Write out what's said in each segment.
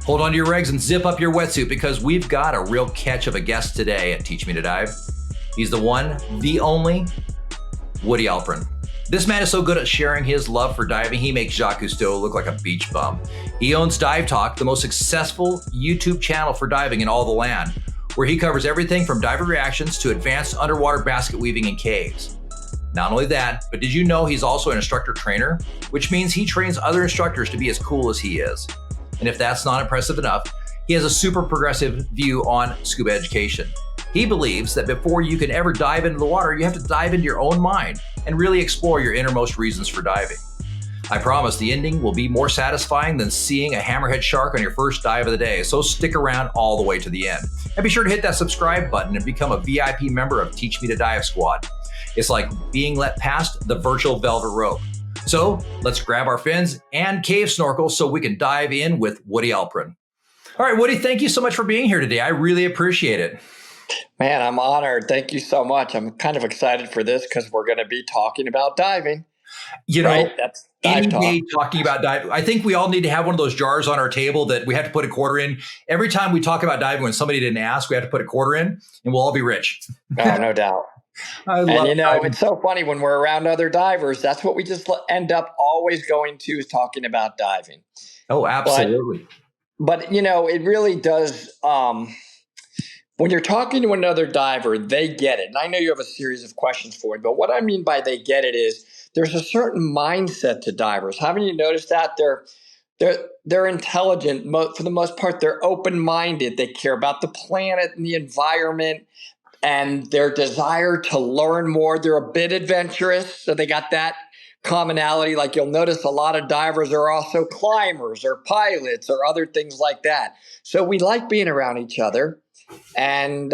Hold on to your regs and zip up your wetsuit because we've got a real catch of a guest today at Teach Me to Dive. He's the one, the only, Woody Alpern. This man is so good at sharing his love for diving, he makes Jacques Cousteau look like a beach bum. He owns Dive Talk, the most successful YouTube channel for diving in all the land, where he covers everything from diver reactions to advanced underwater basket weaving in caves. Not only that, but did you know he's also an instructor trainer, which means he trains other instructors to be as cool as he is. And if that's not impressive enough, he has a super progressive view on scuba education. He believes that before you can ever dive into the water, you have to dive into your own mind and really explore your innermost reasons for diving. I promise the ending will be more satisfying than seeing a hammerhead shark on your first dive of the day, so stick around all the way to the end. And be sure to hit that subscribe button and become a VIP member of Teach Me to Dive Squad. It's like being let past the virtual velvet rope. So let's grab our fins and cave snorkel so we can dive in with Woody Alpern. All right, Woody, thank you so much for being here today. I really appreciate it. Man, I'm honored. Thank you so much. I'm kind of excited for this because we're going to be talking about diving. You know, right? That's any dive talk. day talking about diving. I think we all need to have one of those jars on our table that we have to put a quarter in. Every time we talk about diving, when somebody didn't ask, we have to put a quarter in and we'll all be rich. Oh, no doubt. And diving. It's so funny when we're around other divers, that's what we just end up always going to is talking about diving. Oh, absolutely. But it really does. When you're talking to another diver, they get it. And I know you have a series of questions for it, but what I mean by they get it is there's a certain mindset to divers. Haven't you noticed that? They're intelligent. For the most part, they're open-minded. They care about the planet and the environment and their desire to learn more. They're a bit adventurous, so they got that commonality. Like you'll notice a lot of divers are also climbers or pilots or other things like that. So we like being around each other. And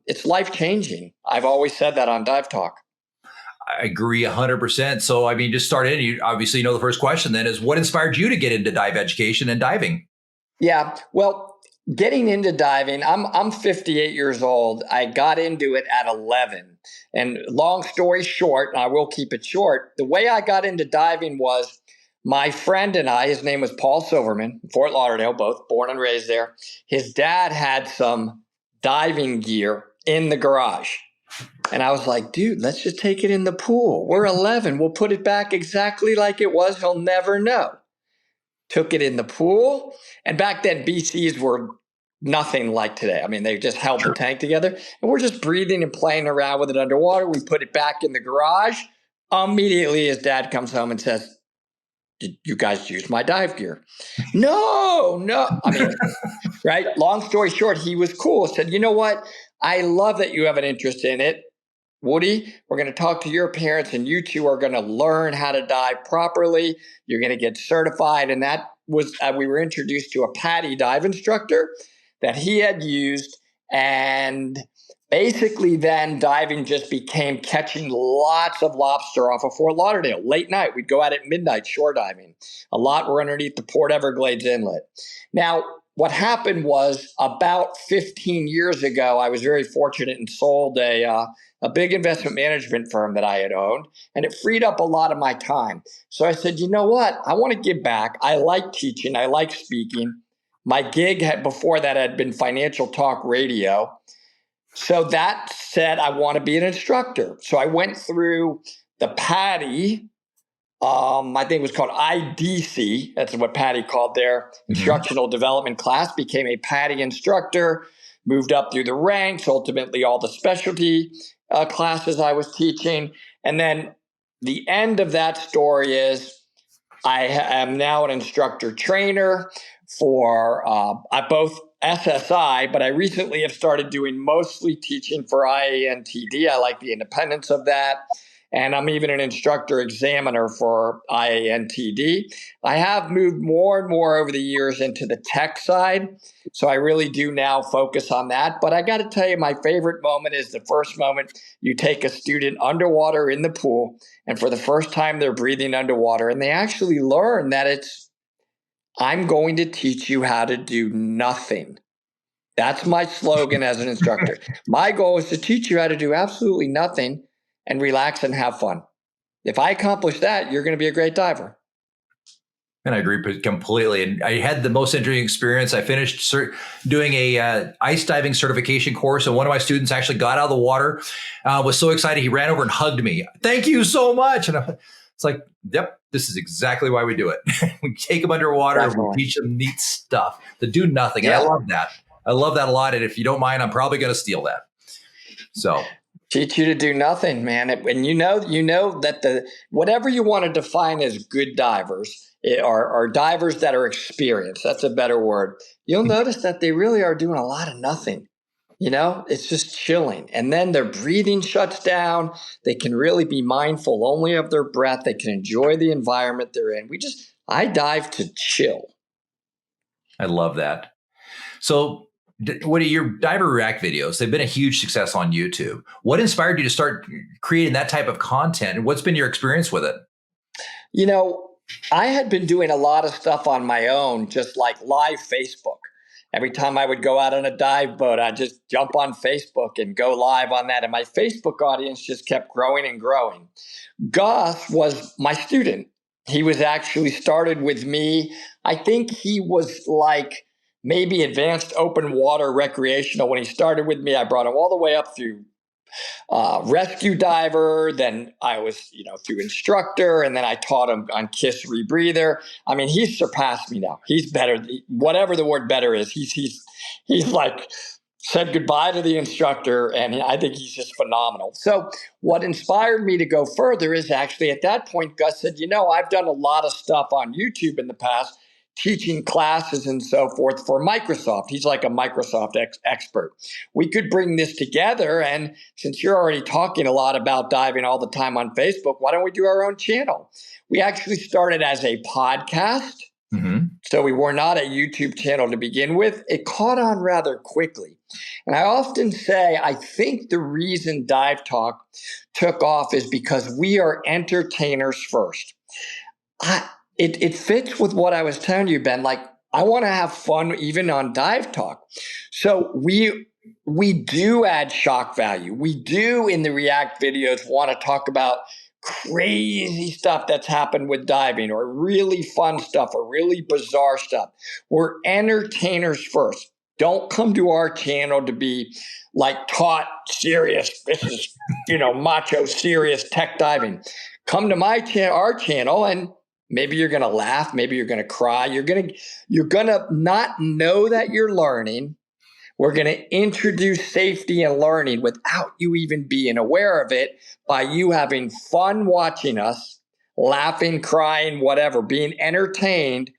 it's life-changing. I've always said that on Dive Talk. I agree 100%. So, I mean, just start in. You obviously know the first question then is what inspired you to get into dive education and diving? Yeah, well, getting into diving, I'm 58 years old. I got into it at 11. And long story short, and I will keep it short, the way I got into diving was my friend and I, his name was Paul Silverman, Fort Lauderdale, both born and raised there. His dad had some diving gear in the garage. And I was like, dude, let's just take it in the pool. We're 11. We'll put it back exactly like it was. He'll never know. Took it in the pool. And back then, BCs were nothing like today. I mean, they just held the tank together. And we're just breathing and playing around with it underwater. We put it back in the garage. Immediately, his dad comes home and says, did you guys use my dive gear? No. I mean, right? Long story short, he was cool. Said, you know what? I love that you have an interest in it. Woody, we're going to talk to your parents and you two are going to learn how to dive properly. You're going to get certified. And that was, we were introduced to a PADI dive instructor that he had used. And basically then diving just became catching lots of lobster off of Fort Lauderdale. Late night, we'd go out at midnight shore diving. A lot were underneath the Port Everglades Inlet. Now, what happened was about 15 years ago, I was very fortunate and sold a big investment management firm that I had owned, and it freed up a lot of my time. So I said, you know what? I want to give back. I like teaching. I like speaking. My gig before that had been Financial Talk Radio. So that said, I want to be an instructor. So I went through the PADI, I think it was called IDC. That's what PADI called their instructional development class, became a PADI instructor, moved up through the ranks, ultimately all the specialty classes I was teaching. And then the end of that story is I am now an instructor trainer for both SSI, but I recently have started doing mostly teaching for IANTD. I like the independence of that. And I'm even an instructor examiner for IANTD. I have moved more and more over the years into the tech side. So I really do now focus on that. But I got to tell you, my favorite moment is the first moment you take a student underwater in the pool. And for the first time, they're breathing underwater. And they actually learn that I'm going to teach you how to do nothing. That's my slogan as an instructor. My goal is to teach you how to do absolutely nothing and relax and have fun. If I accomplish that, you're going to be a great diver. And I agree completely. And I had the most interesting experience. I finished doing a ice diving certification course, and one of my students actually got out of the water, was so excited he ran over and hugged me. Thank you so much. And it's like, yep, this is exactly why we do it. We take them underwater and we teach them neat stuff to do nothing. And I love that. I love that a lot. And if you don't mind, I'm probably going to steal that. So teach you to do nothing, man. And you know that whatever you want to define as good divers are divers that are experienced. That's a better word. You'll notice that they really are doing a lot of nothing. It's just chilling. And then their breathing shuts down. They can really be mindful only of their breath. They can enjoy the environment they're in. I dive to chill. I love that. So what are your Diver React videos? They've been a huge success on YouTube. What inspired you to start creating that type of content? And what's been your experience with it? I had been doing a lot of stuff on my own, just like live Facebook. Every time I would go out on a dive boat, I'd just jump on Facebook and go live on that. And my Facebook audience just kept growing and growing. Gus was my student. He was actually started with me. I think he was like maybe advanced open water recreational when he started with me. I brought him all the way up through rescue diver. Then I was, through instructor, and then I taught him on KISS rebreather. I mean, he's surpassed me now. He's better. Whatever the word better is, he's like said goodbye to the instructor, and I think he's just phenomenal. So what inspired me to go further is actually at that point, Gus said, I've done a lot of stuff on YouTube in the past, teaching classes and so forth for Microsoft. He's like a Microsoft expert. We could bring this together. And since you're already talking a lot about diving all the time on Facebook, why don't we do our own channel? We actually started as a podcast. Mm-hmm. So we were not a YouTube channel to begin with. It caught on rather quickly. And I often say, I think the reason Dive Talk took off is because we are entertainers first. It fits with what I was telling you, Ben. Like, I want to have fun even on Dive Talk. So we do add shock value. We do in the React videos want to talk about crazy stuff that's happened with diving, or really fun stuff, or really bizarre stuff. We're entertainers first. Don't come to our channel to be like taught serious. This is, macho serious tech diving. Come to our channel, and maybe you're going to laugh. Maybe you're going to cry. You're going to not know that you're learning. We're going to introduce safety and learning without you even being aware of it, by you having fun watching us, laughing, crying, whatever, being entertained.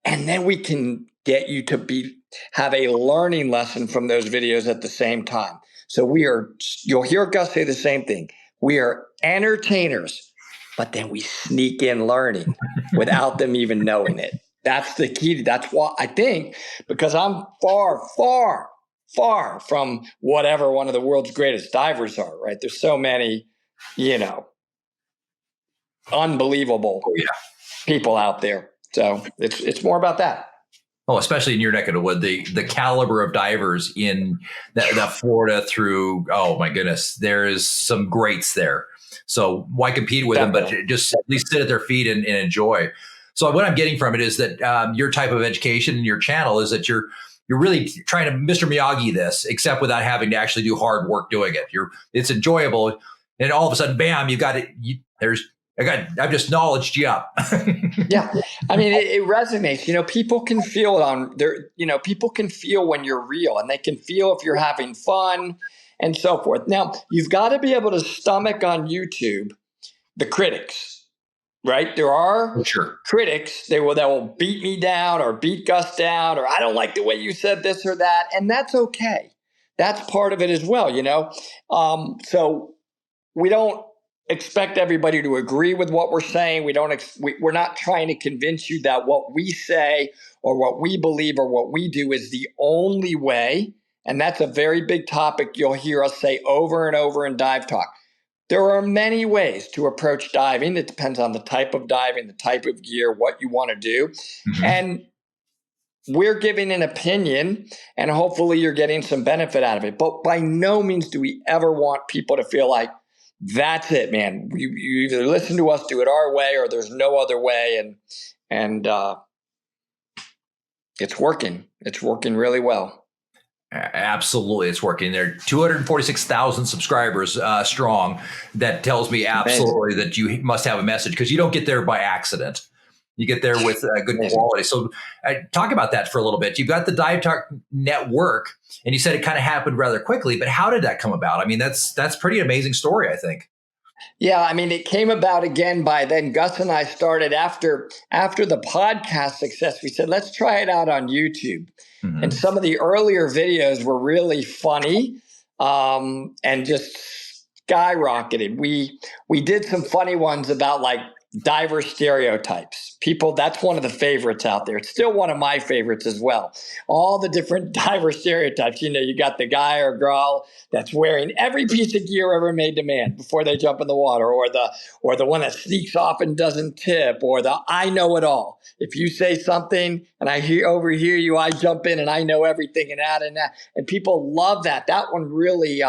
And then we can get you to have a learning lesson from those videos at the same time. So you'll hear Gus say the same thing. We are entertainers, but then we sneak in learning without them even knowing it. That's the key. That's why I think, because I'm far, far, far from whatever one of the world's greatest divers are, right? There's so many, unbelievable people out there. So it's more about that. Oh, especially in your neck of the wood, the caliber of divers in that Florida through, oh my goodness, there is some greats there. So why compete with them, but just at least sit at their feet and enjoy. So what I'm getting from it is that your type of education in your channel is that you're really trying to Mr. Miyagi this, except without having to actually do hard work doing it. It's enjoyable, and all of a sudden, bam, you got it. I've just knowledged you up. Yeah. I mean, it resonates. People can feel it on their, people can feel when you're real, and they can feel if you're having fun and so forth. Now, you've got to be able to stomach on YouTube the critics, right? There are critics that will beat me down or beat Gus down, or I don't like the way you said this or that. And that's okay. That's part of it as well, So we don't expect everybody to agree with what we're saying. We're not trying to convince you that what we say or what we believe or what we do is the only way. And that's a very big topic you'll hear us say over and over in Dive Talk. There are many ways to approach diving. It depends on the type of diving, the type of gear, what you want to do. Mm-hmm. And we're giving an opinion, and hopefully you're getting some benefit out of it. But by no means do we ever want people to feel like, that's it, man. You either listen to us, do it our way, or there's no other way. and it's working. It's working really well. Absolutely, it's working. They're 246,000 subscribers strong. That tells me absolutely that you must have a message, because you don't get there by accident. You get there with good quality. So talk about that for a little bit. You've got the Dive Talk Network, and you said it kind of happened rather quickly, but how did that come about? I mean, that's pretty amazing story, I think. Yeah, I mean, it came about again by then. Gus and I started after the podcast success. We said, let's try it out on YouTube. Mm-hmm. And some of the earlier videos were really funny and just skyrocketed. We did some funny ones about like diver stereotypes. People, that's one of the favorites out there. It's still one of my favorites as well. All the different diver stereotypes. You got the guy or girl that's wearing every piece of gear ever made to man before they jump in the water, or the one that sneaks off and doesn't tip, or the I know it all. If you say something and I overhear you, I jump in and I know everything and that and that. And people love that. That one really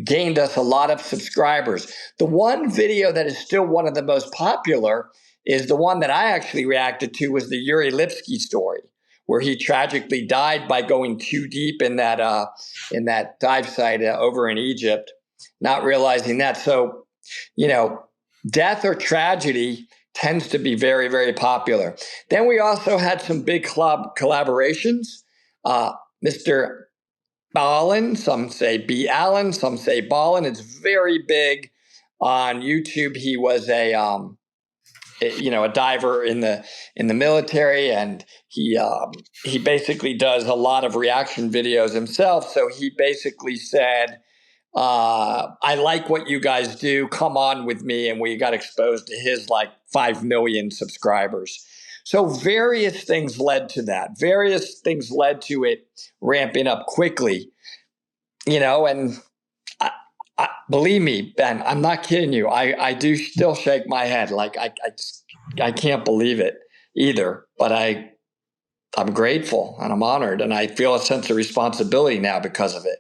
gained us a lot of subscribers. The one video that is still one of the most popular is the one that I actually reacted to, was the Yuri Lipsky story, where he tragically died by going too deep in that dive site over in Egypt, not realizing that. So, death or tragedy tends to be very, very popular. Then we also had some big collaborations. Mr. Ballin, some say B. Allen, some say Ballin. It's very big on YouTube. He was a diver in the military, and he basically does a lot of reaction videos himself. So he basically said, I like what you guys do. Come on with me. And we got exposed to his 5 million subscribers. So various things led to that. Various things led to it ramping up quickly, and believe me, Ben, I'm not kidding you. I do still shake my head. I can't believe it either, but I'm grateful and I'm honored, and I feel a sense of responsibility now because of it.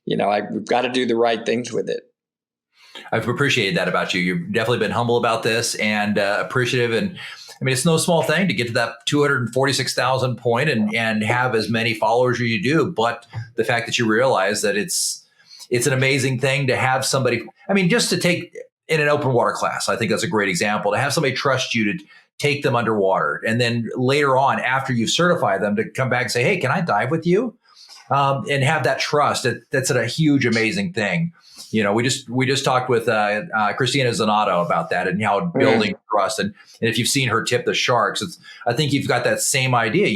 We've got to do the right things with it. I've appreciated that about you. You've definitely been humble about this and appreciative. And I mean, it's no small thing to get to that 246,000 point and have as many followers as you do. But the fact that you realize that it's an amazing thing to have somebody, I mean, just to take in an open water class, I think that's a great example, to have somebody trust you to take them underwater. And then later on, after you've certified them, to come back and say, hey, can I dive with you? And have that trust. That's a huge, amazing thing. We just talked with Christina Zanato about that and how building trust. And if you've seen her tip the sharks, I think you've got that same idea.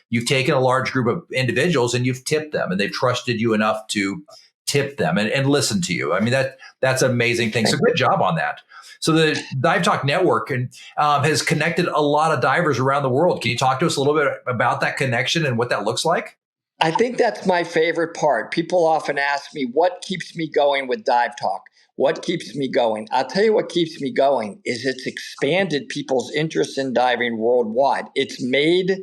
You've taken a large group of individuals and you've tipped them, and they've trusted you enough to tip them and listen to you. I mean, that's an amazing thing. So good job on that. So the Dive Talk Network has connected a lot of divers around the world. Can you talk to us a little bit about that connection and what that looks like? I think that's my favorite part. People often ask me, what keeps me going with Dive Talk? What keeps me going? I'll tell you what keeps me going is it's expanded people's interest in diving worldwide. It's made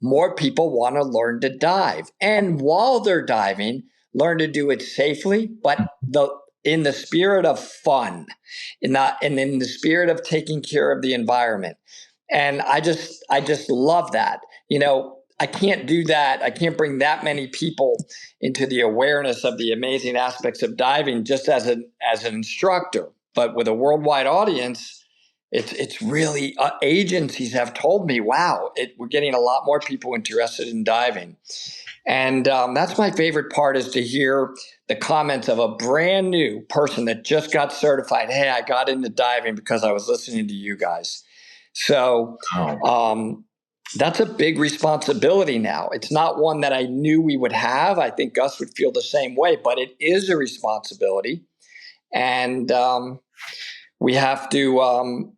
more people want to learn to dive. And while they're diving, learn to do it safely, but in the spirit of fun, and in the spirit of taking care of the environment. And I just love that. I can't do that. I can't bring that many people into the awareness of the amazing aspects of diving just as an instructor. But with a worldwide audience, it's really agencies have told me, wow, we're getting a lot more people interested in diving. And that's my favorite part, is to hear the comments of a brand new person that just got certified. Hey, I got into diving because I was listening to you guys. So that's a big responsibility now. It's not one that I knew we would have. I think Gus would feel the same way, but it is a responsibility. And we have to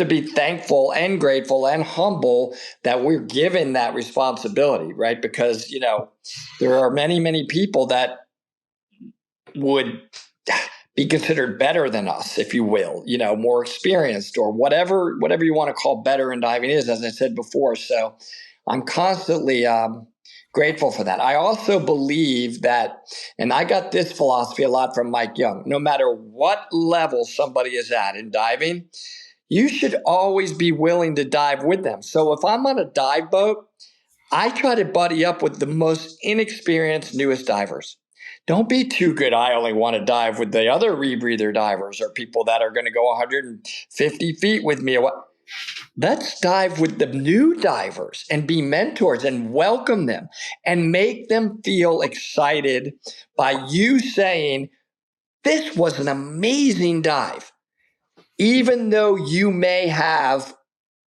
be thankful and grateful and humble that we're given that responsibility, right? Because, there are many, many people that would be considered better than us, if you will, more experienced, or whatever you want to call better in diving is, as I said before. So I'm constantly grateful for that. I also believe that, and I got this philosophy a lot from Mike Young, no matter what level somebody is at in diving, you should always be willing to dive with them. So if I'm on a dive boat, I try to buddy up with the most inexperienced, newest divers. Don't be too good. I only want to dive with the other rebreather divers or people that are going to go 150 feet with me. Let's dive with the new divers and be mentors and welcome them and make them feel excited by you saying, this was an amazing dive. Even though you may have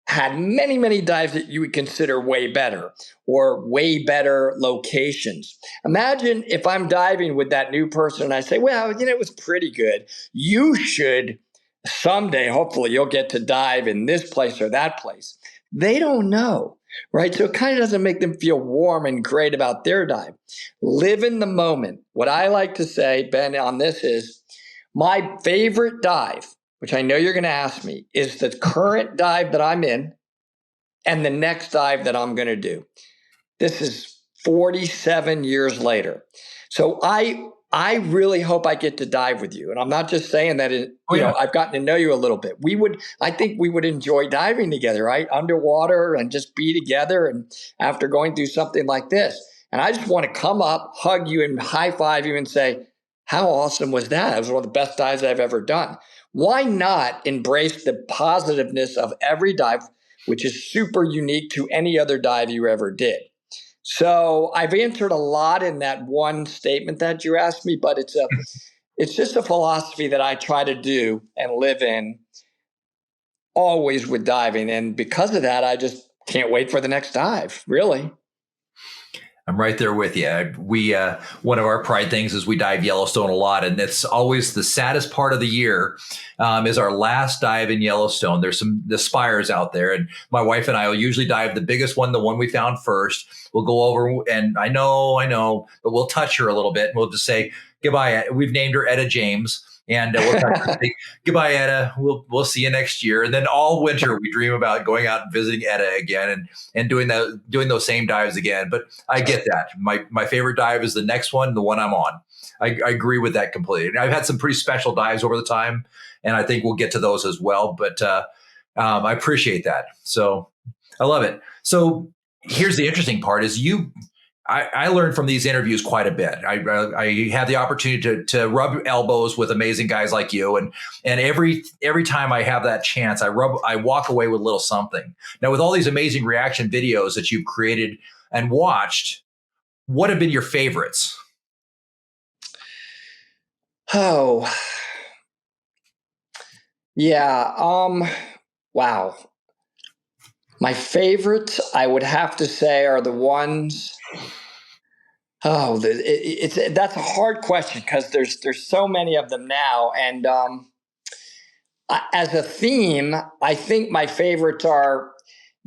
had many, many dives that you would consider way better or way better locations. Imagine if I'm diving with that new person and I say, well, it was pretty good. You should someday, hopefully, you'll get to dive in this place or that place. They don't know, right? So it kind of doesn't make them feel warm and great about their dive. Live in the moment. What I like to say, Ben, on this is my favorite dive, which I know you're going to ask me, is the current dive that I'm in and the next dive that I'm going to do. This is 47 years later. So I really hope I get to dive with you. And I'm not just saying that, I've gotten to know you a little bit. I think we would enjoy diving together, right? Underwater and just be together. And after going through something like this, and I just want to come up, hug you and high five you and say, how awesome was that? It was one of the best dives I've ever done. Why not embrace the positiveness of every dive, which is super unique to any other dive you ever did? So I've answered a lot in that one statement that you asked me, but it's just a philosophy that I try to do and live in always with diving. And because of that, I just can't wait for the next dive, really. I'm right there with you. We one of our pride things is we dive Yellowstone a lot, and it's always the saddest part of the year is our last dive in Yellowstone. There's the spires out there, and my wife and I will usually dive the biggest one, the one we found first. We'll go over, and I know, but we'll touch her a little bit, and we'll just say goodbye. We've named her Etta James. And we'll say, goodbye, Etta. We'll see you next year. And then all winter we dream about going out and visiting Etta again and doing those same dives again. But I get that. My favorite dive is the next one, the one I'm on. I agree with that completely. I've had some pretty special dives over the time, and I think we'll get to those as well. But I appreciate that. So I love it. So here's the interesting part: is I learned from these interviews quite a bit. I had the opportunity to rub elbows with amazing guys like you, and every time I have that chance, I walk away with a little something. Now, with all these amazing reaction videos that you've created and watched, what have been your favorites? Oh, yeah. Wow. My favorites, I would have to say, are the ones. Oh, that's a hard question because there's so many of them now, and as a theme, I think my favorites are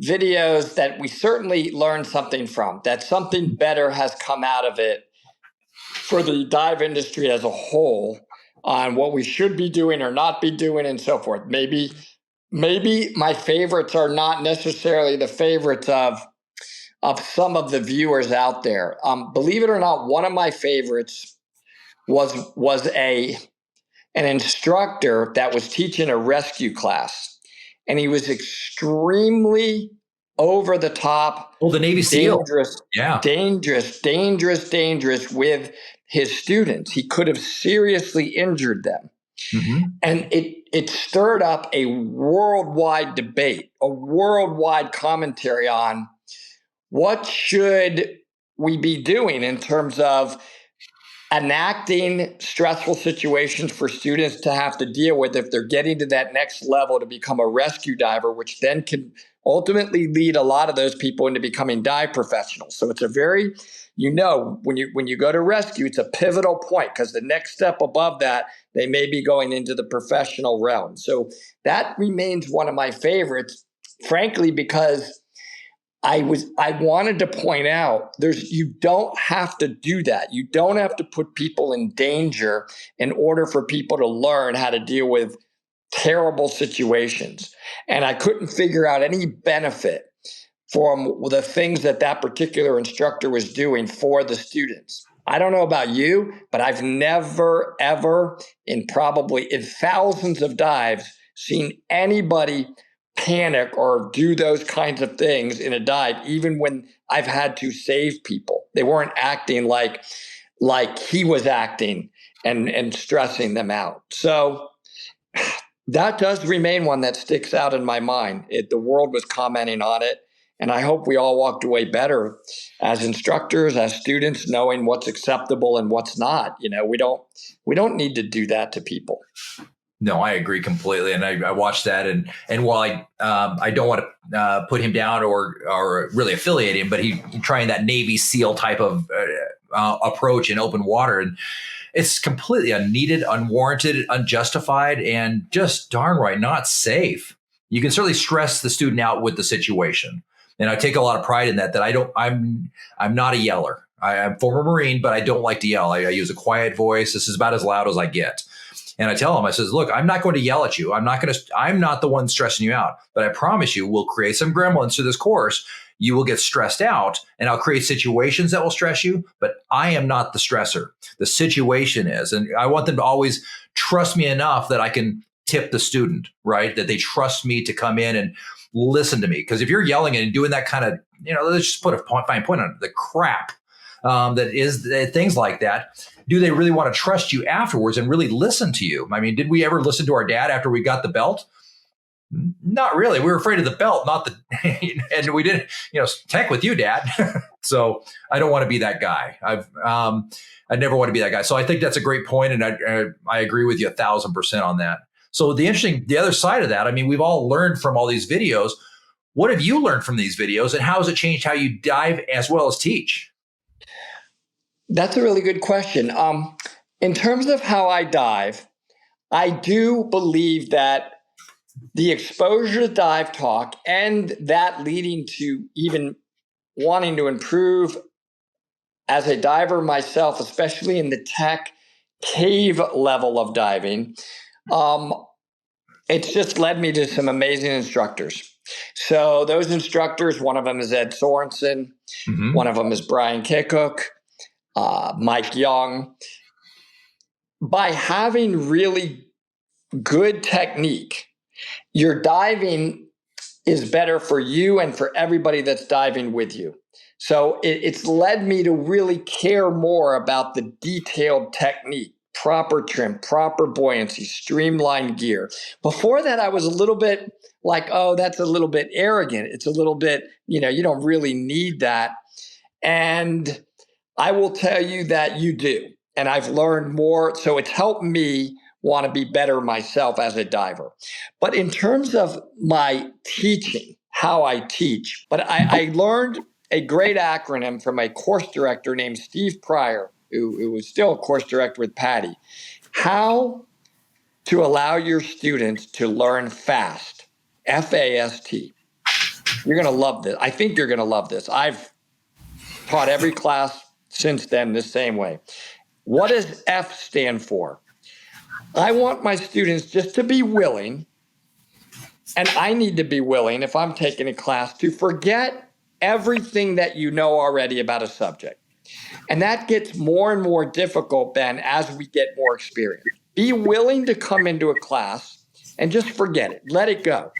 videos that we certainly learned something from. That something better has come out of it for the dive industry as a whole on what we should be doing or not be doing, and so forth. Maybe my favorites are not necessarily the favorites of some of the viewers out there. Believe it or not, one of my favorites was an instructor that was teaching a rescue class, and he was extremely over the top. Oh, the Navy SEAL. Dangerous with his students. He could have seriously injured them. Mm-hmm. And it stirred up a worldwide debate, a worldwide commentary on what should we be doing in terms of enacting stressful situations for students to have to deal with if they're getting to that next level to become a rescue diver, which then can ultimately lead a lot of those people into becoming dive professionals. So it's a very, when you go to rescue, it's a pivotal point because the next step above that, they may be going into the professional realm. So that remains one of my favorites, frankly, because I wanted to point out you don't have to do that. You don't have to put people in danger in order for people to learn how to deal with terrible situations. And I couldn't figure out any benefit from the things that particular instructor was doing for the students. I don't know about you, but I've never, ever, in thousands of dives, seen anybody panic or do those kinds of things in a dive, even when I've had to save people. They weren't acting like he was acting and stressing them out. So that does remain one that sticks out in my mind. The world was commenting on it, and I hope we all walked away better as instructors, as students, knowing what's acceptable and what's not. We don't need to do that to people. No, I agree completely, and I watched that, and while I don't want to put him down or really affiliate him, but he trying that Navy SEAL type of approach in open water, and it's completely unneeded, unwarranted, unjustified, and just darn right not safe. You can certainly stress the student out with the situation, and I take a lot of pride in that. I'm not a yeller. I'm a former Marine, but I don't like to yell. I use a quiet voice. This is about as loud as I get. And I tell him, I says, look, I'm not going to yell at you. I'm not the one stressing you out, but I promise you we'll create some gremlins to this course. You will get stressed out, and I'll create situations that will stress you, but I am not the stressor. The situation is, and I want them to always trust me enough that I can tip the student, right? That they trust me to come in and listen to me. Because if you're yelling and doing that kind of, let's just put a fine point on it, the crap that is things like that. Do they really want to trust you afterwards and really listen to you? I mean, did we ever listen to our dad after we got the belt? Not really. We were afraid of the belt, not the, and we didn't, heck with you, Dad. So I don't want to be that guy. I never want to be that guy. So I think that's a great point, and I agree with you 1,000% on that. So the other side of that, I mean, we've all learned from all these videos. What have you learned from these videos, and how has it changed how you dive as well as teach? That's a really good question. In terms of how I dive, I do believe that the exposure to dive talk and that leading to even wanting to improve as a diver myself, especially in the tech cave level of diving, it's just led me to some amazing instructors. So those instructors, one of them is Ed Sorensen, one of them is Brian Kikook, Mike Young. By having really good technique, your diving is better for you and for everybody that's diving with you. So it's led me to really care more about the detailed technique, proper trim, proper buoyancy, streamlined gear. Before that, I was a little bit like, oh, that's a little bit arrogant. It's a little bit, you don't really need that. And I will tell you that you do. And I've learned more. So it's helped me want to be better myself as a diver. But in terms of my teaching, how I teach, but I learned a great acronym from a course director named Steve Pryor, who was still a course director with Patty. How to allow your students to learn fast, FAST. You're going to love this. I think you're going to love this. I've taught every class since then the same way. What does F stand for? I want my students just to be willing, and I need to be willing, if I'm taking a class, to forget everything that you know already about a subject. And that gets more and more difficult, Ben, as we get more experience. Be willing to come into a class and just forget it. Let it go.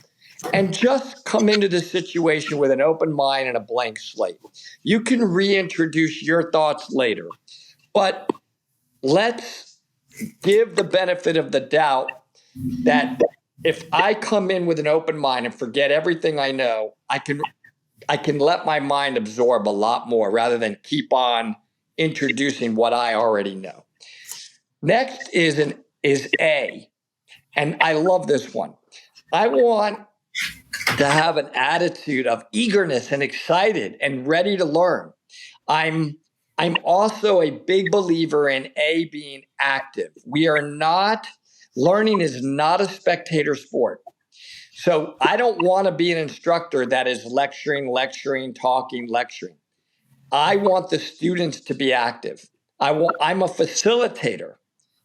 And just come into the situation with an open mind and a blank slate. You can reintroduce your thoughts later, but let's give the benefit of the doubt that if I come in with an open mind and forget everything I know, I can let my mind absorb a lot more rather than keep on introducing what I already know. Next is A, and I love this one. I want to have an attitude of eagerness and excited and ready to learn. I'm also a big believer in A, being active. Learning is not a spectator sport. So I don't want to be an instructor that is lecturing, talking, lecturing. I want the students to be active. I'm a facilitator,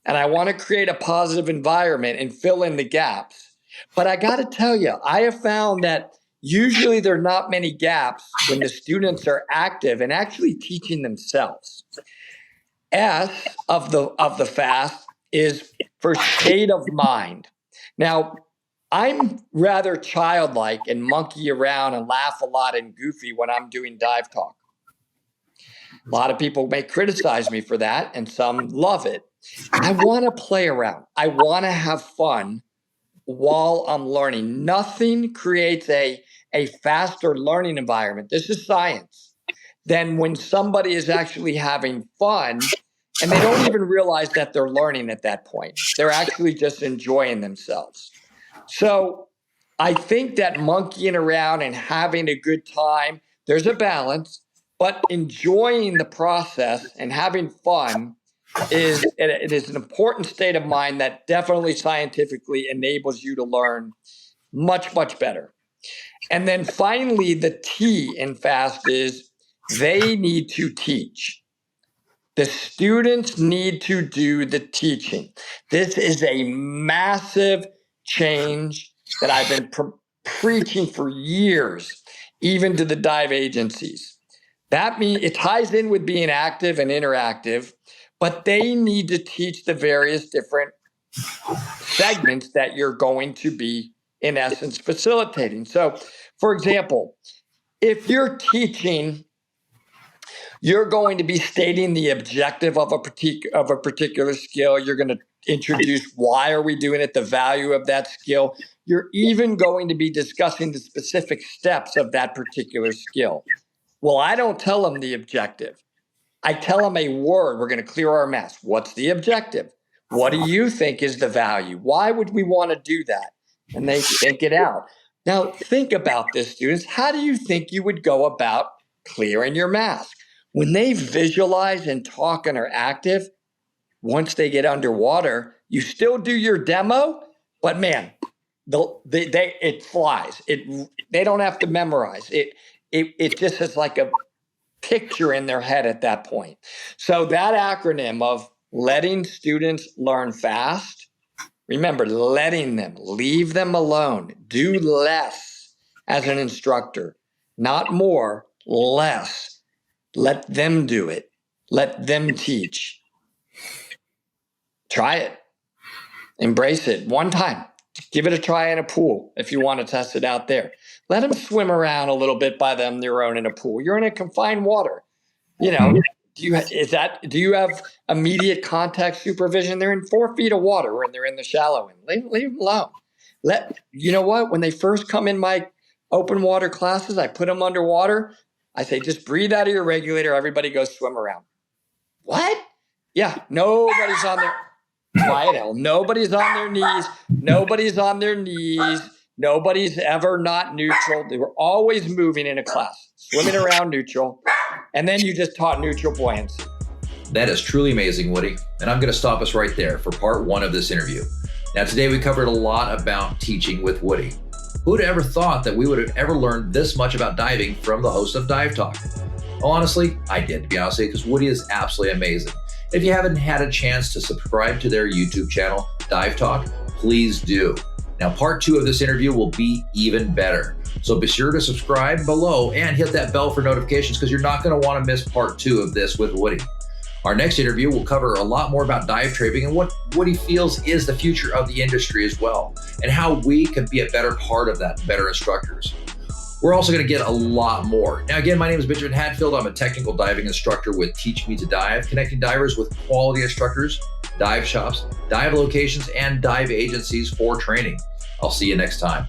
and I want to create a positive environment and fill in the gaps. But I got to tell you, I have found that usually there are not many gaps when the students are active and actually teaching themselves. S of the FAST is for state of mind. Now, I'm rather childlike and monkey around and laugh a lot and goofy when I'm doing dive talk. A lot of people may criticize me for that, and some love it. I want to play around. I want to have fun while I'm learning. Nothing creates a faster learning environment. This is science. Than when somebody is actually having fun and they don't even realize that they're learning at that point. They're actually just enjoying themselves. So I think that monkeying around and having a good time, there's a balance, but enjoying the process and having fun it is an important state of mind that definitely scientifically enables you to learn much, much better. And then finally, the T in FAST is they need to teach. The students need to do the teaching. This is a massive change that I've been preaching for years, even to the dive agencies. That means it ties in with being active and interactive, but they need to teach the various different segments that you're going to be, in essence, facilitating. So, for example, if you're teaching, you're going to be stating the objective of a particular skill. You're going to introduce why are we doing it, the value of that skill. You're even going to be discussing the specific steps of that particular skill. Well, I don't tell them the objective. I tell them a word. We're going to clear our mess. What's the objective? What do you think is the value? Why would we want to do that? And they think it out. Now, think about this, students. How do you think you would go about clearing your mask? When they visualize and talk and are active, once they get underwater, you still do your demo, but man, it flies. They don't have to memorize it. It just is like a picture in their head at that point. So that acronym of letting students learn fast, remember, letting them, leave them alone, do less as an instructor, not more, less. Let them do it. Let them teach. Try it. Embrace it one time. Give it a try in a pool if you want to test it out there. Let them swim around a little bit by their own in a pool. You're in a confined water. You know, do you have immediate contact supervision? They're in 4 feet of water when they're in the shallow end. Leave them alone. You know what? When they first come in my open water classes, I put them underwater. I say, just breathe out of your regulator. Everybody go swim around. What? Yeah, nobody's on their quiet hell. Nobody's on their knees. Nobody's on their knees. Nobody's ever not neutral. They were always moving in a class, swimming around neutral. And then you just taught neutral buoyancy. That is truly amazing, Woody. And I'm going to stop us right there for part 1 of this interview. Now, today we covered a lot about teaching with Woody. Who would have ever thought that we would have ever learned this much about diving from the host of Dive Talk? Well, honestly, I did, to be honest with you, because Woody is absolutely amazing. If you haven't had a chance to subscribe to their YouTube channel, Dive Talk, please do. Now, part 2 of this interview will be even better. So be sure to subscribe below and hit that bell for notifications because you're not going to want to miss part 2 of this with Woody. Our next interview will cover a lot more about dive training and what Woody feels is the future of the industry as well, and how we can be a better part of that, better instructors. We're also going to get a lot more. Now, again, my name is Benjamin Hadfield. I'm a technical diving instructor with Teach Me to Dive, connecting divers with quality instructors, dive shops, dive locations, and dive agencies for training. I'll see you next time.